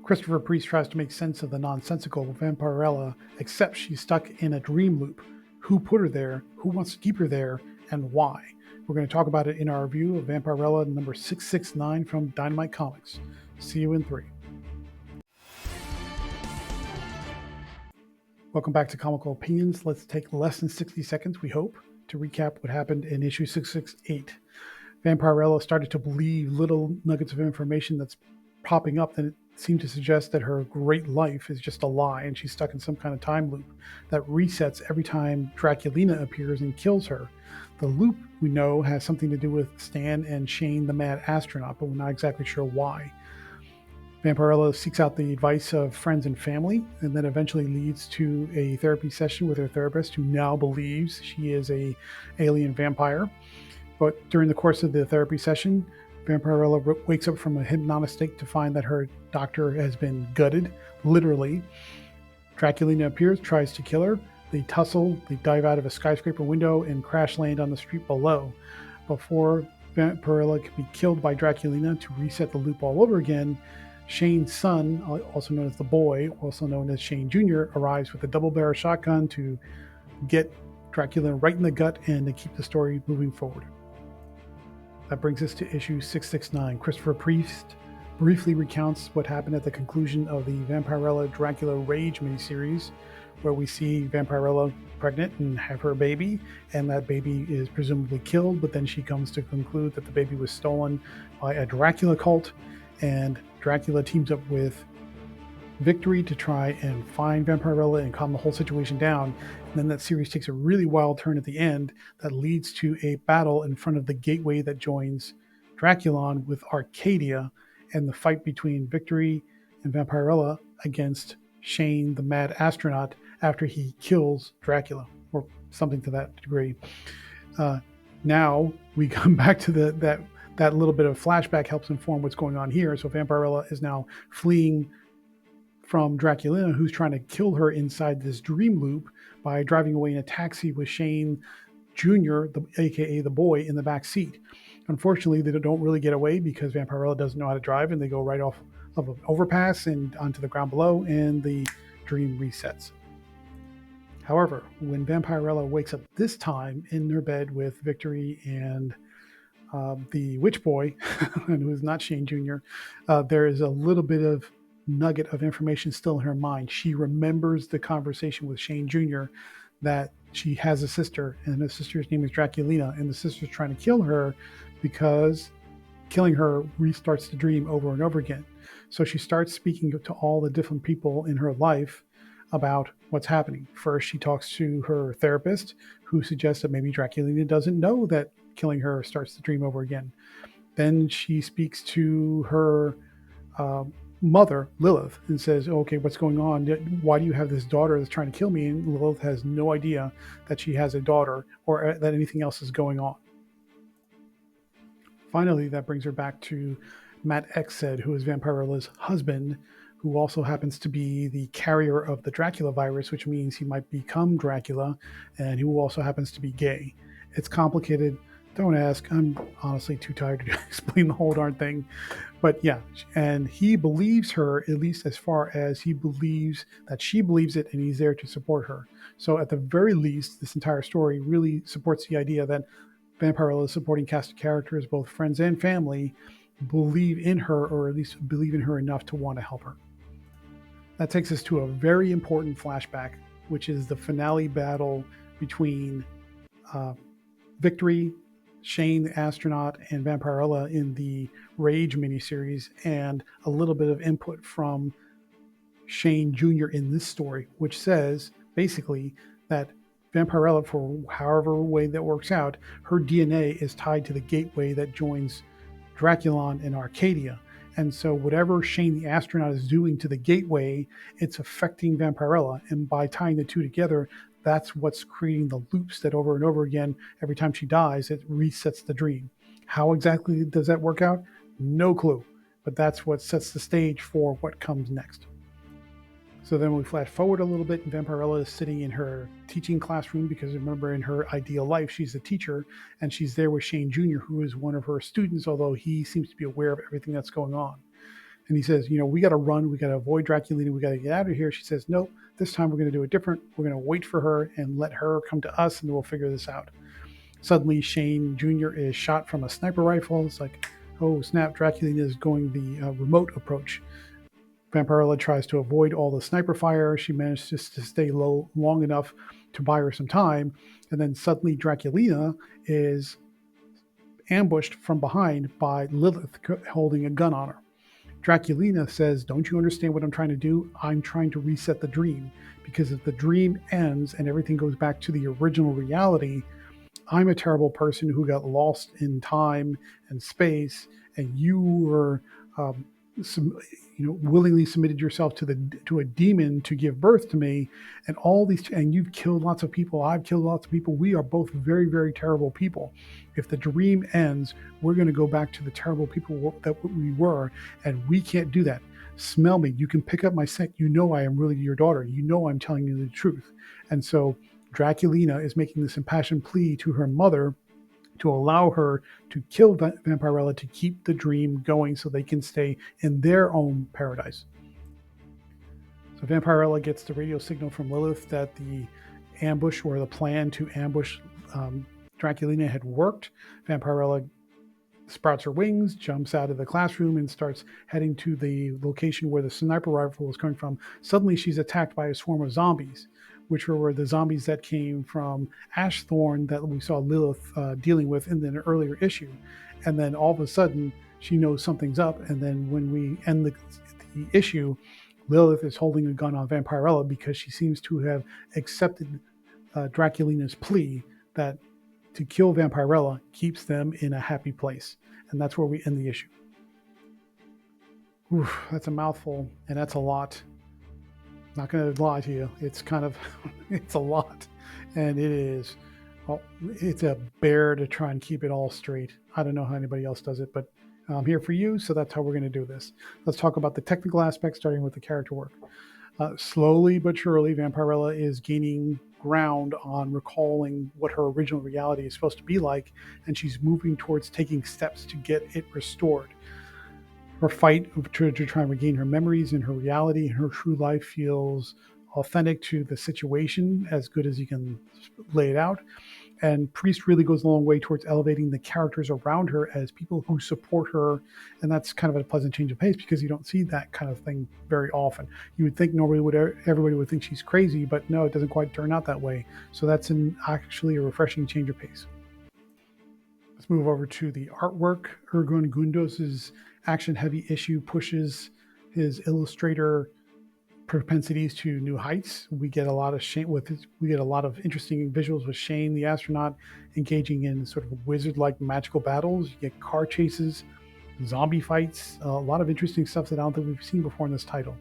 Christopher Priest tries to make sense of the nonsensical Vampirella, except she's stuck in a dream loop. Who put her there? Who wants to keep her there? And why? We're going to talk about it in our review of Vampirella number 669 from Dynamite Comics. See you in 3. Welcome back to Comical Opinions. Let's take less than 60 seconds, we hope, to recap what happened in issue 668. Vampirella started to believe little nuggets of information that's popping up that seemed to suggest that her great life is just a lie and she's stuck in some kind of time loop that resets every time Draculina appears and kills her. The loop, we know, has something to do with Stan and Shane the Mad Astronaut, but we're not exactly sure why. Vampirella seeks out the advice of friends and family, and then eventually leads to a therapy session with her therapist, who now believes she is an alien vampire. But during the course of the therapy session, Vampirella wakes up from a hypnotic state to find that her doctor has been gutted, literally. Draculina appears, tries to kill her. They tussle, they dive out of a skyscraper window and crash land on the street below. Before Vampirella can be killed by Draculina to reset the loop all over again, Shane's son, also known as the boy, also known as Shane Jr., arrives with a double-barrel shotgun to get Dracula right in the gut and to keep the story moving forward. That brings us to issue 669. Christopher Priest briefly recounts what happened at the conclusion of the Vampirella Dracula Rage miniseries, where we see Vampirella pregnant and have her baby, and that baby is presumably killed, but then she comes to conclude that the baby was stolen by a Dracula cult, and Dracula teams up with Victory to try and find Vampirella and calm the whole situation down. And then that series takes a really wild turn at the end that leads to a battle in front of the gateway that joins Draculon with Arcadia, and the fight between Victory and Vampirella against Shane the Mad Astronaut after he kills Dracula, or something to that degree. Now we come back to that little bit of flashback helps inform what's going on here. So Vampirella is now fleeing from Draculina, who's trying to kill her inside this dream loop by driving away in a taxi with Shane Jr., aka the boy, in the back seat. Unfortunately, they don't really get away because Vampirella doesn't know how to drive, and they go right off of an overpass and onto the ground below, and the dream resets. However, when Vampirella wakes up this time in her bed with Victory and the witch boy, who is not Shane Jr., there is a little bit of nugget of information still in her mind. She remembers the conversation with Shane Jr. that she has a sister, and the sister's name is Draculina, and the sister's trying to kill her because killing her restarts the dream over and over again. So she starts speaking to all the different people in her life about what's happening. First, she talks to her therapist, who suggests that maybe Draculina doesn't know that killing her starts the dream over again. Then she speaks to her mother, Lilith, and says, okay, what's going on? Why do you have this daughter that's trying to kill me? And Lilith has no idea that she has a daughter or that anything else is going on. Finally, that brings her back to Matt Exed, who is Vampirella's husband, who also happens to be the carrier of the Dracula virus, which means he might become Dracula, and who also happens to be gay. It's complicated. Don't ask. I'm honestly too tired to explain the whole darn thing. But yeah, and he believes her, at least as far as he believes that she believes it, and he's there to support her. So at the very least, this entire story really supports the idea that Vampirella's supporting cast of characters, both friends and family, believe in her, or at least believe in her enough to want to help her. That takes us to a very important flashback, which is the finale battle between Victory, Shane the Astronaut, and Vampirella in the Rage miniseries, and a little bit of input from Shane Jr. in this story, which says basically that Vampirella, for however way that works out, her DNA is tied to the gateway that joins Draculon and Arcadia. And so whatever Shane the Astronaut is doing to the gateway, it's affecting Vampirella. And by tying the two together, that's what's creating the loops that over and over again, every time she dies, it resets the dream. How exactly does that work out? No clue. But that's what sets the stage for what comes next. So then we flash forward a little bit, and Vampirella is sitting in her teaching classroom, because remember, in her ideal life, she's a teacher, and she's there with Shane Jr., who is one of her students, although he seems to be aware of everything that's going on. And he says, we got to run. We got to avoid Draculina. We got to get out of here. She says, nope, this time we're going to do it different. We're going to wait for her and let her come to us, and we'll figure this out. Suddenly, Shane Jr. is shot from a sniper rifle. It's like, oh, snap, Draculina is going the remote approach. Vampirella tries to avoid all the sniper fire. She manages to stay low long enough to buy her some time. And then suddenly Draculina is ambushed from behind by Lilith holding a gun on her. Draculina says, don't you understand what I'm trying to do? I'm trying to reset the dream. Because if the dream ends and everything goes back to the original reality, I'm a terrible person who got lost in time and space, and you were willingly submitted yourself to a demon to give birth to me, and you've killed lots of people. I've killed lots of people. We are both very, very terrible people. If the dream ends, we're going to go back to the terrible people that we were, and we can't do that. Smell me. You can pick up my scent. You know I am really your daughter. You know I'm telling you the truth. And so Draculina is making this impassioned plea to her mother to allow her to kill Vampirella to keep the dream going so they can stay in their own paradise. So Vampirella gets the radio signal from Lilith that the ambush or the plan to ambush Draculina had worked. Vampirella sprouts her wings, jumps out of the classroom, and starts heading to the location where the sniper rifle was coming from. Suddenly she's attacked by a swarm of zombies, which were the zombies that came from Ashthorn that we saw Lilith dealing with in the earlier issue. And then all of a sudden, she knows something's up. And then when we end the issue, Lilith is holding a gun on Vampirella because she seems to have accepted Draculina's plea that to kill Vampirella keeps them in a happy place. And that's where we end the issue. Oof, that's a mouthful, and that's a lot. Not going to lie to you, it's a lot, and it's a bear to try and keep it all straight. I don't know how anybody else does it, but I'm here for you, so that's how we're going to do this. Let's talk about the technical aspects, starting with the character work. Slowly but surely, Vampirella is gaining ground on recalling what her original reality is supposed to be like, and she's moving towards taking steps to get it restored. Her fight to try and regain her memories and her reality and her true life feels authentic to the situation, as good as you can lay it out. And Priest really goes a long way towards elevating the characters around her as people who support her. And that's kind of a pleasant change of pace because you don't see that kind of thing very often. You would think normally everybody would think she's crazy, but no, it doesn't quite turn out that way. So that's actually a refreshing change of pace. Let's move over to the artwork. Ergun Gundos's action-heavy issue pushes his illustrator propensities to new heights. We get a lot of interesting visuals with Shane the astronaut engaging in sort of wizard-like magical battles. You get car chases, zombie fights, a lot of interesting stuff that I don't think we've seen before in this title.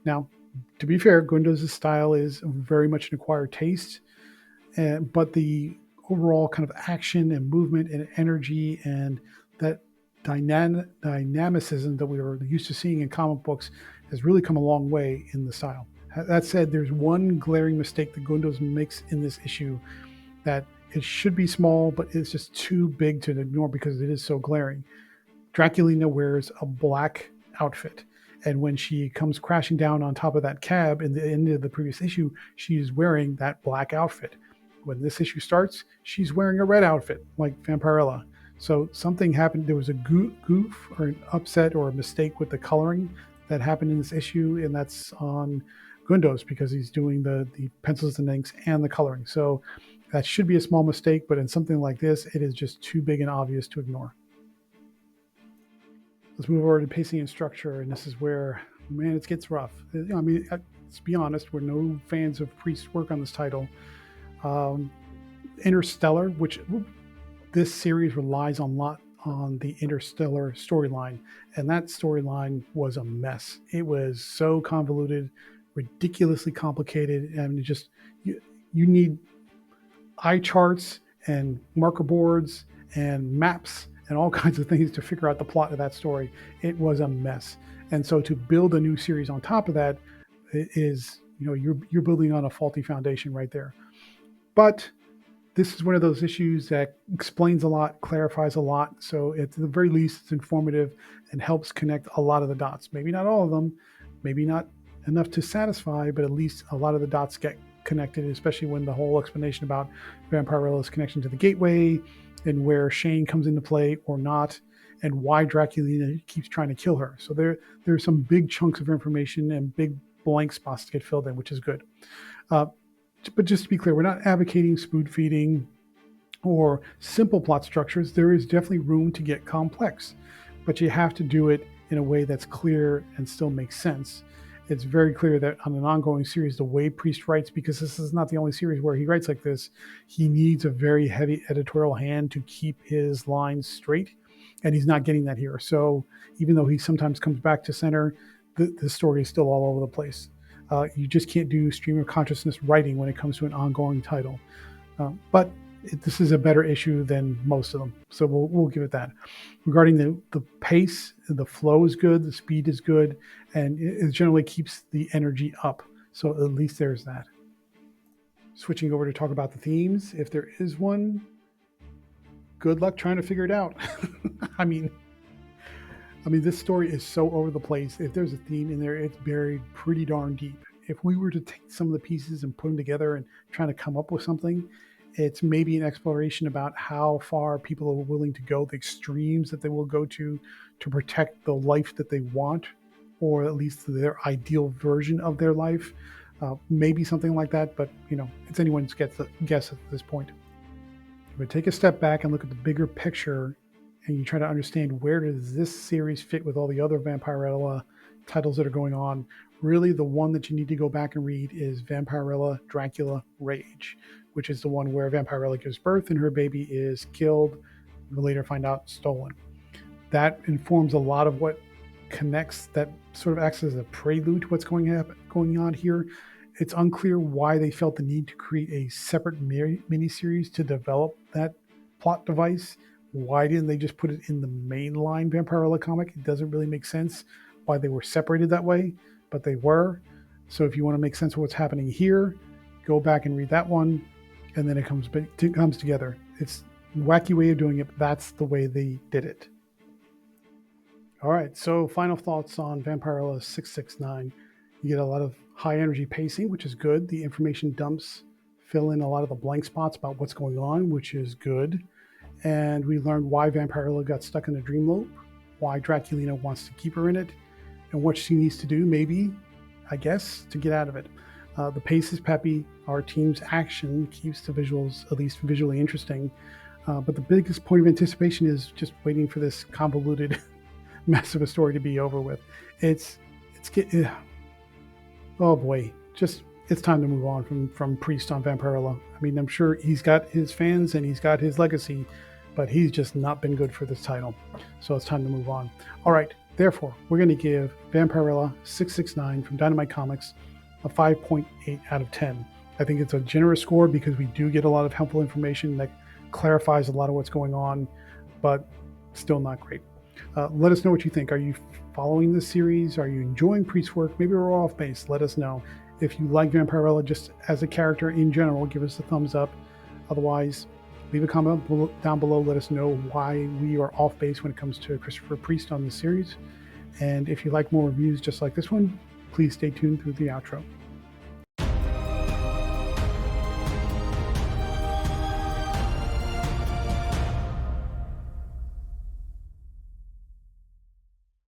Now, to be fair, Gundos' style is very much an acquired taste, but the overall kind of action and movement and energy and that dynamicism that we were used to seeing in comic books has really come a long way in the style. That said, there's one glaring mistake that Gundos makes in this issue that it should be small, but it's just too big to ignore because it is so glaring. Draculina wears a black outfit, and when she comes crashing down on top of that cab in the end of the previous issue, she's wearing that black outfit. When this issue starts, she's wearing a red outfit like Vampirella. So something happened. There was a goof or an upset or a mistake with the coloring that happened in this issue, and that's on Gundos because he's doing the pencils and inks and the coloring. So that should be a small mistake, but in something like this, it is just too big and obvious to ignore. Let's move over to pacing and structure, and this is where, man, it gets rough. I mean, let's be honest, we're no fans of Priest's work on this title. Interstellar, which this series relies a lot on the Interstellar storyline, and that storyline was a mess. It was so convoluted, ridiculously complicated, and just you need eye charts and marker boards and maps and all kinds of things to figure out the plot of that story. It was a mess, and so to build a new series on top of that is, you're building on a faulty foundation right there. But this is one of those issues that explains a lot, clarifies a lot. So at the very least, it's informative and helps connect a lot of the dots. Maybe not all of them, maybe not enough to satisfy, but at least a lot of the dots get connected, especially when the whole explanation about Vampirella's connection to the gateway and where Shane comes into play or not, and why Dracula keeps trying to kill her. So there's some big chunks of information and big blank spots to get filled in, which is good. But just to be clear, we're not advocating spoon feeding or simple plot structures. There is definitely room to get complex, but you have to do it in a way that's clear and still makes sense. It's very clear that on an ongoing series, the way Priest writes, because this is not the only series where he writes like this, he needs a very heavy editorial hand to keep his lines straight, and he's not getting that here. So even though he sometimes comes back to center, the story is still all over the place. You just can't do stream of consciousness writing when it comes to an ongoing title. But this is a better issue than most of them. So we'll give it that. Regarding the pace, the flow is good, the speed is good, and it generally keeps the energy up. So at least there's that. Switching over to talk about the themes, if there is one, good luck trying to figure it out. I mean, this story is so over the place. If there's a theme in there, it's buried pretty darn deep. If we were to take some of the pieces and put them together and trying to come up with something, it's maybe an exploration about how far people are willing to go, the extremes that they will go to protect the life that they want, or at least their ideal version of their life. Maybe something like that, but it's anyone's guess at this point. If we take a step back and look at the bigger picture, and you try to understand where does this series fit with all the other Vampirella titles that are going on, really the one that you need to go back and read is Vampirella Dracula Rage, which is the one where Vampirella gives birth and her baby is killed, we later find out stolen. That informs a lot of what connects, that sort of acts as a prelude to what's going on here. It's unclear why they felt the need to create a separate miniseries to develop that plot device. Why didn't they just put it in the mainline Vampirella comic? It doesn't really make sense why they were separated that way, but they were. So if you want to make sense of what's happening here, go back and read that one, and then it comes together. It's a wacky way of doing it, but that's the way they did it. All right, so final thoughts on Vampirella 669. You get a lot of high energy pacing, which is good. The information dumps fill in a lot of the blank spots about what's going on, which is good. And we learned why Vampirella got stuck in a dream loop, why Dracula wants to keep her in it, and what she needs to do, maybe, I guess, to get out of it. The pace is peppy. Our team's action keeps the visuals at least visually interesting. But the biggest point of anticipation is just waiting for this convoluted mess of a story to be over with. Oh boy, it's time to move on from Priest on Vampirella. I mean, I'm sure he's got his fans and he's got his legacy, but he's just not been good for this title. So it's time to move on. All right, therefore, we're going to give Vampirella 669 from Dynamite Comics a 5.8 out of 10. I think it's a generous score because we do get a lot of helpful information that clarifies a lot of what's going on, but still not great. Let us know what you think. Are you following this series? Are you enjoying Priest's work? Maybe we're off base. Let us know. If you like Vampirella just as a character in general, give us a thumbs up. Otherwise, leave a comment down below. Let us know why we are off base when it comes to Christopher Priest on this series. And if you like more reviews just like this one, please stay tuned through the outro.